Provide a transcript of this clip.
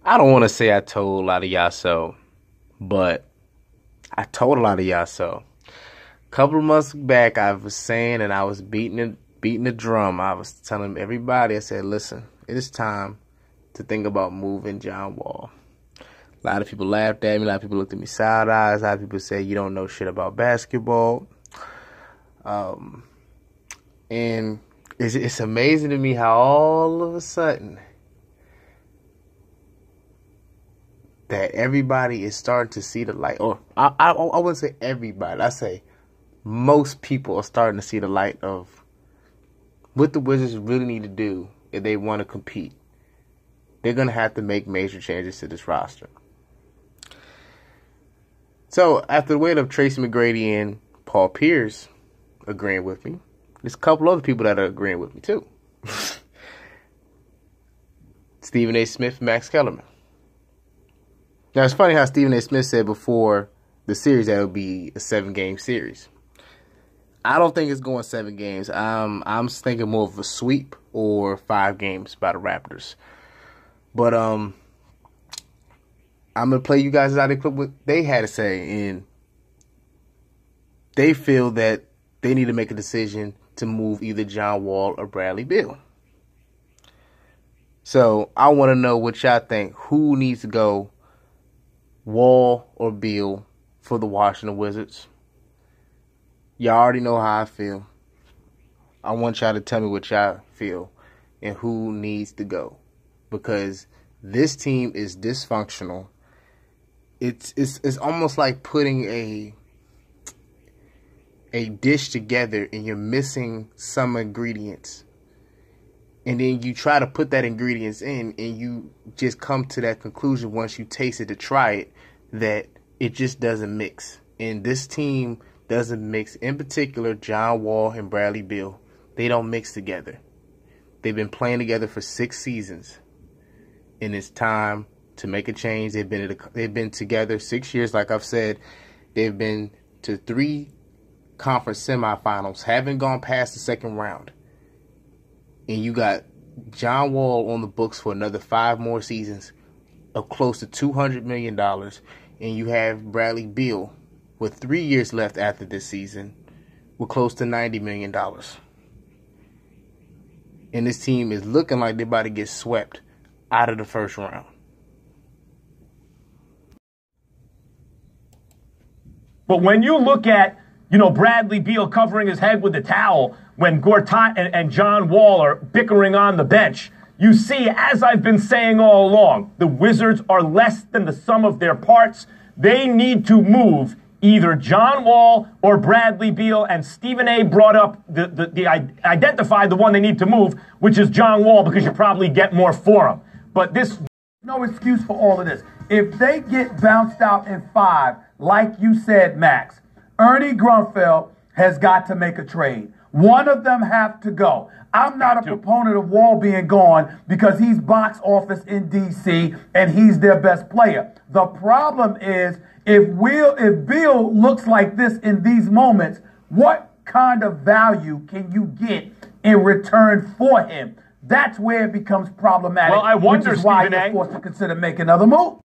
I don't want to say I told a lot of y'all so, but I told a lot of y'all so. A couple of months back, I was saying, and I was beating the drum. I was telling everybody, I said, listen, it is time to think about moving John Wall. A lot of people laughed at me. A lot of people looked at me side eyes. A lot of people said, you don't know shit about basketball. And it's amazing to me how all of a sudden that everybody is starting to see the light. Or I wouldn't say everybody. I say most people are starting to see the light of what the Wizards really need to do if they want to compete. They're going to have to make major changes to this roster. So, after the weight of Tracy McGrady and Paul Pierce agreeing with me, there's a couple other people that are agreeing with me, too. Stephen A. Smith and Max Kellerman. Now, it's funny how Stephen A. Smith said before the series that it would be a 7-game series. I don't think it's going 7 games. I'm thinking more of a sweep or 5 games by the Raptors. But I'm going to play you guys out of the clip what they had to say. And they feel that they need to make a decision to move either John Wall or Bradley Beal. So I want to know what y'all think. Who needs to go, Wall or Beal, for the Washington Wizards? Y'all already know how I feel. I want y'all to tell me what y'all feel and who needs to go. Because this team is dysfunctional. It's almost like putting a dish together and you're missing some ingredients. And then you try to put that ingredients in and you just come to that conclusion once you taste it to try it that it just doesn't mix. And this team doesn't mix. In particular, John Wall and Bradley Beal. They don't mix together. They've been playing together for 6 seasons. And it's time to make a change. They've been together 6 years, like I've said. They've been to 3 conference semifinals, haven't gone past the second round. And you got John Wall on the books for another 5 more seasons of close to $200 million. And you have Bradley Beal with 3 years left after this season with close to $90 million. And this team is looking like they're about to get swept out of the first round. But when you look at, Bradley Beal covering his head with a towel when Gortat and John Wall are bickering on the bench, you see, as I've been saying all along, the Wizards are less than the sum of their parts. They need to move either John Wall or Bradley Beal, and Stephen A. brought up identified the one they need to move, which is John Wall, because you probably get more for him. But this no excuse for all of this. If they get bounced out in 5, like you said, Max, Ernie Grunfeld has got to make a trade. One of them have to go. I'm not a proponent of Wall being gone because he's box office in D.C. and he's their best player. The problem is if Beal looks like this in these moments, what kind of value can you get in return for him? That's where it becomes problematic. Well, I wonder, which is why Stephen A. you're forced to consider making another move.